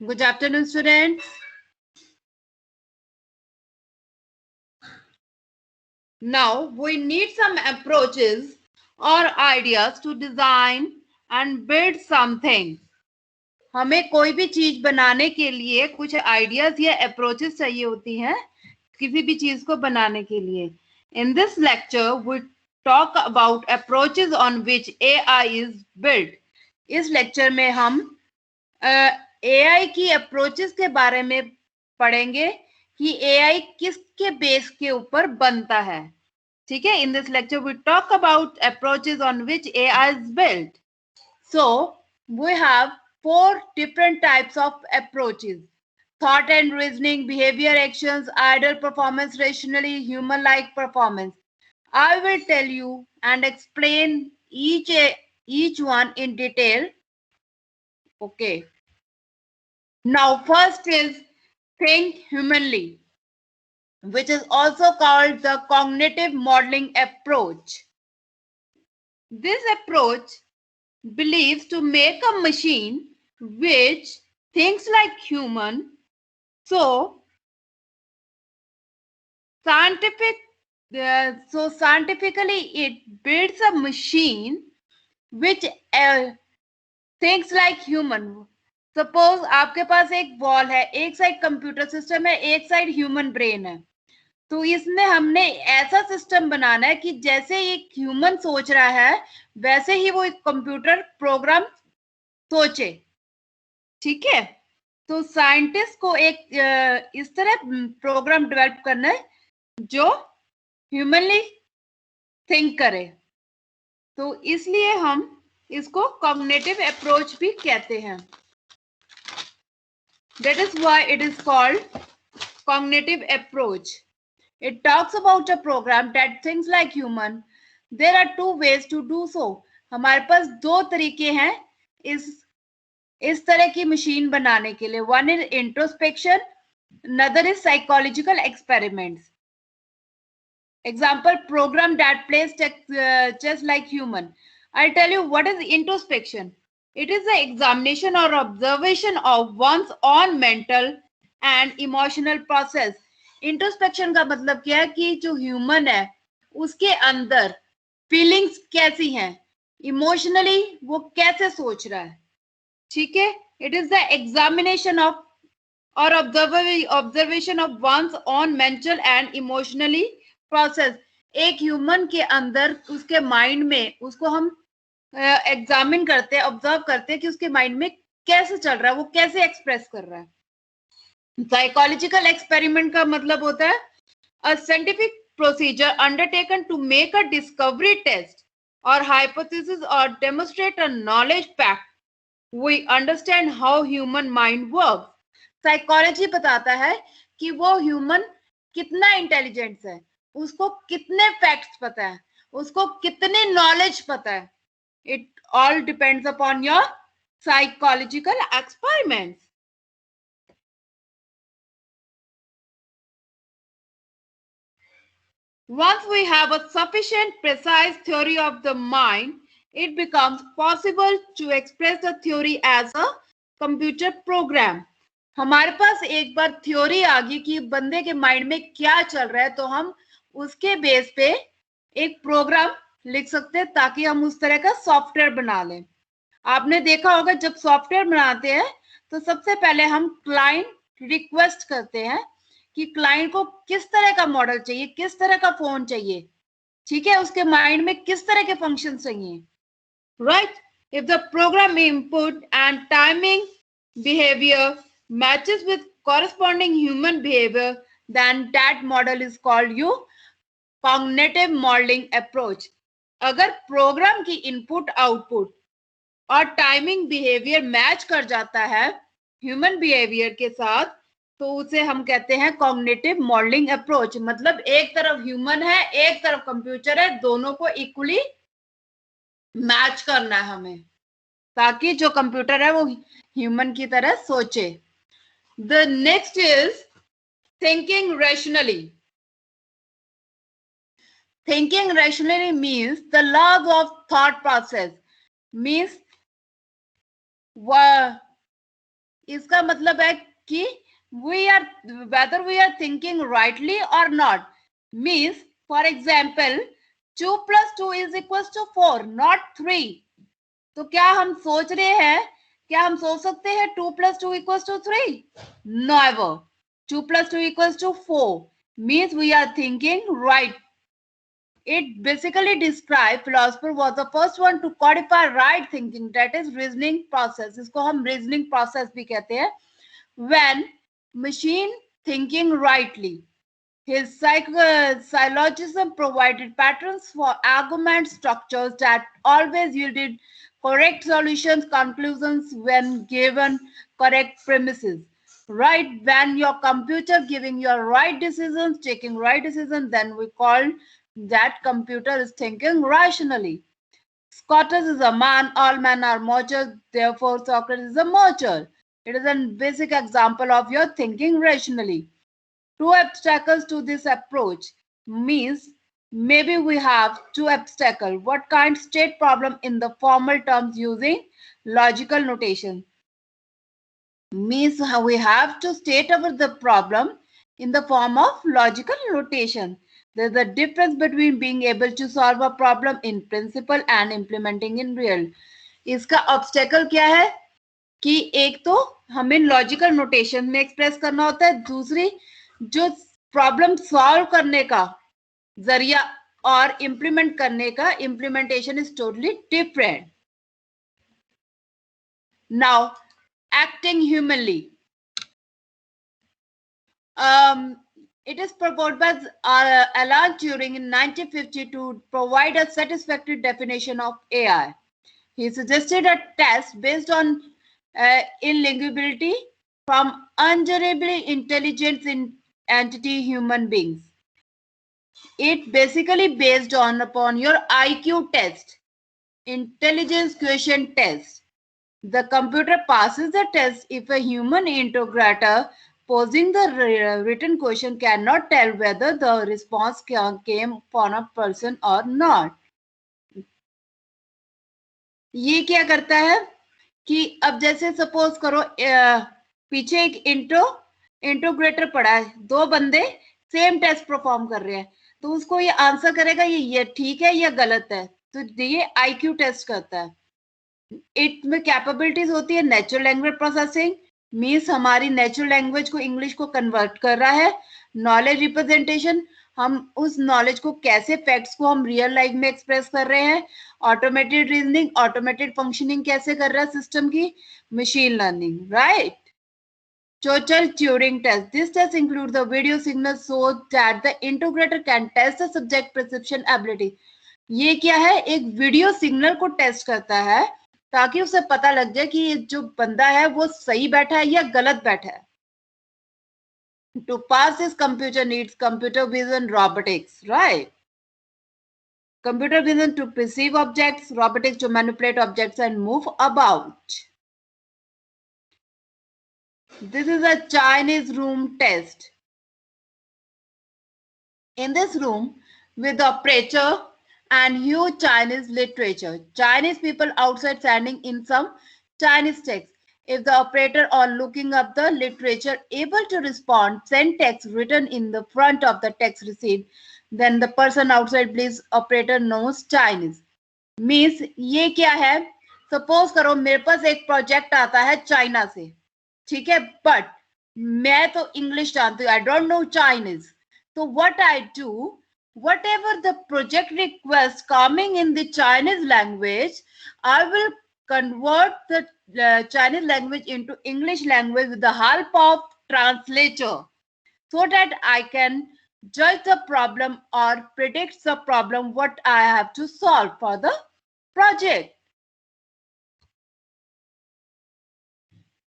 Good afternoon, students. Now we need some approaches or ideas to design and build something. हमें कोई भी चीज बनाने के लिए कुछ आइडियाज या अप्रोचेस चाहिए होती हैं किसी भी चीज को बनाने के लिए. In this lecture we talk about approaches on which AI is built. इस लेक्चर में हम AI की अप्रोचेस के बारे में पढ़ेंगे कि AI किसके बेस के ऊपर बनता है. ठीक है. In this lecture we talk about approaches on which AI is built. So we have 4 different types of approaches: thought and reasoning, behavior, actions, ideal performance, rationally, human-like performance. I will tell you and explain each one in detail. Okay. Now first is think humanly, which is also called the cognitive modeling approach. This approach believes to make a machine which thinks like human. So scientifically it builds a machine which thinks like human. Suppose आपके पास एक wall है, एक side computer system है, एक side human brain है. तो इसमें हमने ऐसा सिस्टम बनाना है कि जैसे एक ह्यूमन सोच रहा है वैसे ही वो एक कंप्यूटर प्रोग्राम सोचे. ठीक है. तो साइंटिस्ट को एक इस तरह प्रोग्राम डेवलप करना है जो ह्यूमनली थिंक करे. तो इसलिए हम इसको कॉग्निटिव अप्रोच भी कहते हैं. That is why it is called cognitive approach. It talks about a program that thinks like human. There are 2 ways to do so. हमारे पास 2 तरीके हैं इस तरह की मशीन बनाने के लिए. One is introspection, another is psychological experiments. Example, program that plays chess like human. I'll tell you what is introspection. It is the examination or observation of one's own mental and emotional process. Introspection का मतलब क्या है कि जो human है उसके अंदर feelings कैसी हैं, इमोशनली वो कैसे सोच रहा है. ठीक है. It is the examination of और observation of one's on mental and emotionally process. एक ह्यूमन के अंदर उसके माइंड में उसको हम एग्जामिन करते हैं, ऑब्जर्व करते हैं कि उसके माइंड में कैसे चल रहा है, वो कैसे एक्सप्रेस कर रहा है. साइकोलॉजिकल एक्सपेरिमेंट का मतलब होता है a scientific procedure undertaken to make a discovery test और हाइपोथेसिस और demonstrate a knowledge fact. We understand how human mind works. Psychology बताता है कि वो ह्यूमन कितना इंटेलिजेंट है, उसको कितने फैक्ट्स पता है, उसको कितनी नॉलेज पता है. It all depends upon your psychological experiments. Once we have a sufficient precise theory of the mind, it becomes possible to express the theory as a computer program. हमारे पास एक बार थ्योरी आ गई कि बंदे के माइंड में क्या चल रहा है तो हम उसके बेस पे एक प्रोग्राम लिख सकते हैं ताकि हम उस तरह का सॉफ्टवेयर बना लें. आपने देखा होगा जब सॉफ्टवेयर बनाते हैं तो सबसे पहले हम क्लाइंट रिक्वेस्ट करते हैं कि क्लाइंट को किस तरह का मॉडल चाहिए, किस तरह का फोन चाहिए. ठीक है. उसके माइंड में किस तरह के फंक्शन चाहिए. Right. If the program input and timing behaviour matches with corresponding human behavior, then that model is called you cognitive modeling approach. अगर प्रोग्राम की इनपुट आउटपुट और टाइमिंग बिहेवियर मैच कर जाता है ह्यूमन बिहेवियर के साथ तो उसे हम कहते हैं कॉग्निटिव मॉडलिंग अप्रोच. मतलब एक तरफ ह्यूमन है, एक तरफ कंप्यूटर है, दोनों को इक्वली मैच करना है हमें ताकि जो कंप्यूटर है वो ह्यूमन की तरह सोचे. The next is thinking rationally. Thinking rationally means the laws of thought process. Means इसका मतलब है कि we are whether we are thinking rightly or not. Means, for example, 2 plus 2 is equals to 4, not 3. तो क्या हम सोच रहे हैं, क्या हम सोच सकते हैं 2 plus 2 equals to 3? Never. 2 plus 2 equals to 4 means we are thinking right. It basically describes, philosopher was the first one to codify right thinking, that is reasoning process. इसको हम reasoning process भी कहते हैं. When machine thinking rightly, his syllogism provided patterns for argument structures that always yielded correct solutions, conclusions when given correct premises. Right, when your computer giving your right decisions, taking right decisions, then we call that computer is thinking rationally. Socrates is a man, all men are mortals, therefore Socrates is a mortal. It is a basic example of your thinking rationally. Two obstacles to this approach means maybe we have two obstacles. What kind? State problem in the formal terms using logical notation. Means we have to state the problem in the form of logical notation. There's a difference between being able to solve a problem in principle and implementing in real. इसका obstacle क्या है कि एक तो हमें logical notation में express करना होता है, दूसरी जो प्रॉब्लम सॉल्व करने का जरिया और इम्प्लीमेंट करने का implementation is totally different. Now acting humanly. It is proposed by Alan Turing in 1950 to provide a satisfactory definition of AI. He suggested a test based on intelligibility from undeniably intelligent entity human beings. It basically based upon your IQ test, intelligence quotient test. The computer passes the test if a human interrogator posing the written question cannot tell whether the response came from a person or not. ये क्या करता है कि अब जैसे suppose करो पीछे एक इंट्रोग्रेटर पड़ा है, दो बंदे सेम टेस्ट परफॉर्म कर रहे हैं, तो उसको ये आंसर करेगा ये ठीक है या गलत है, तो ये आईक्यू टेस्ट करता है. इट में कैपेबिलिटीज होती है नेचुरल लैंग्वेज प्रोसेसिंग, मीन्स हमारी नेचुरल लैंग्वेज को इंग्लिश को कन्वर्ट कर रहा है. नॉलेज रिप्रेजेंटेशन, हम उस नॉलेज को कैसे फैक्ट्स को हम रियल लाइफ में एक्सप्रेस कर रहे हैं. ऑटोमेटेड रीजनिंग, ऑटोमेटेड फंक्शनिंग कैसे कर रहा है सिस्टम की. Machine learning, right. Total Turing test. This test includes the video signal so that the integrator can test the subject perception ability. ये क्या है, एक वीडियो सिग्नल को टेस्ट करता है ताकि उसे पता लग जाए कि ये जो बंदा है वो सही बैठा है या गलत बैठा है. To pass this, computer needs computer vision, robotics, right? Computer vision to perceive objects, robotics to manipulate objects and move about. This is a Chinese room test. In this room, with the operator and huge Chinese literature, Chinese people outside standing in some Chinese text. If the operator on looking up the literature able to respond, send text written in the front of the text received, then the person outside believes operator knows Chinese. Means ये क्या है, suppose करो मेरे पास एक project आता है China से, ठीक है, बट मैं तो इंग्लिश जानती हूँ, I don't know Chinese. So what I do, whatever the project request coming in the Chinese language, I will convert the Chinese language into English language with the help of translator, so that I can judge the problem or predict the problem what I have to solve for the project.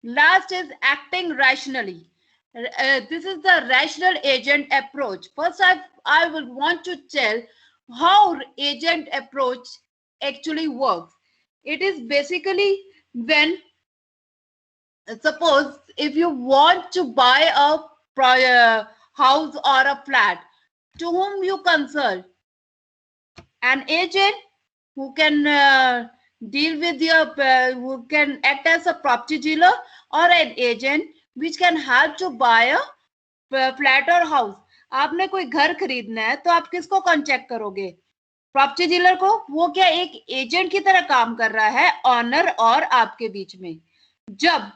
Last is acting rationally. This is the rational agent approach. First, I will want to tell how agent approach actually works. It is basically when, suppose if you want to buy a house or a flat, to whom you consult? An agent who can deal with your who can act as a property dealer or an agent which can help to buy a flat और house. आपने कोई घर खरीदना है तो आप किसको contact करोगे? प्रॉपर्टी डीलर को. वो क्या एक एजेंट की तरह काम कर रहा है ऑनर और आपके बीच में. जब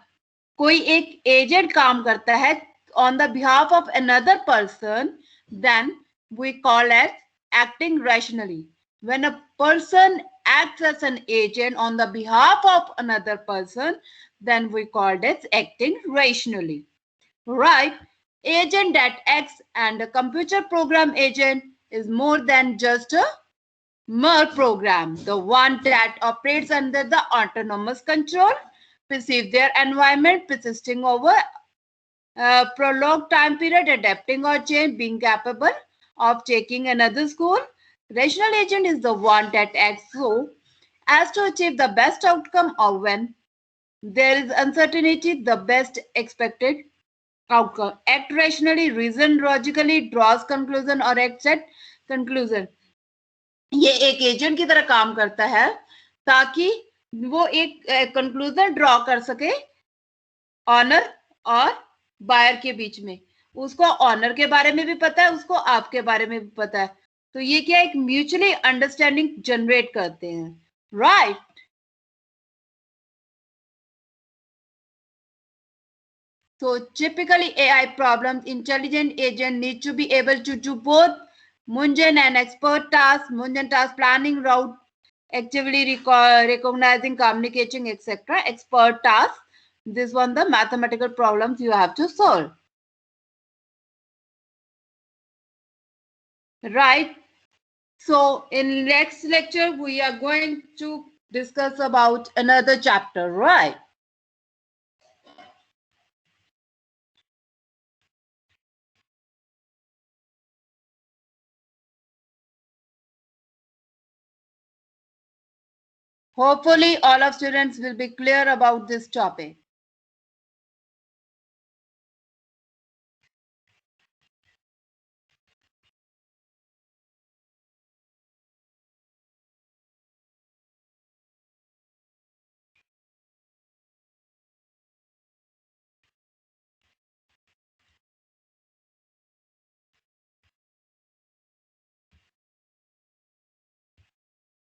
कोई एक एजेंट काम करता है on the behalf of another person, then we call as acting rationally. When a person acts as an agent on the behalf of another person, then we call it acting rationally. Right? Agent that acts and a computer program agent is more than just a mere program. The one that operates under the autonomous control, perceive their environment, persisting over prolonged time period, adapting or change, being capable of taking another school. Rational agent is the one that acts so as to achieve the best outcome, or when there is uncertainty, the best expected outcome. Act rationally, reason logically, draws conclusion or acts at conclusion. ये एक agent की तरह काम करता है ताकि वो एक कंक्लूजन ड्रॉ कर सके ऑनर और बायर के बीच में. उसको ऑनर के बारे में भी पता है, उसको आपके बारे में भी पता है. तो ये क्या एक म्यूचुअली अंडरस्टैंडिंग जनरेट करते हैं. Right. So typically AI problems, intelligent agent need to be able to do both mundane and expert tasks. Mundane task planning, route, actively recognizing, communicating, etc. Expert tasks, this one the mathematical problems you have to solve. Right. So in next lecture we are going to discuss about another chapter. Right. Hopefully all of students will be clear about this topic.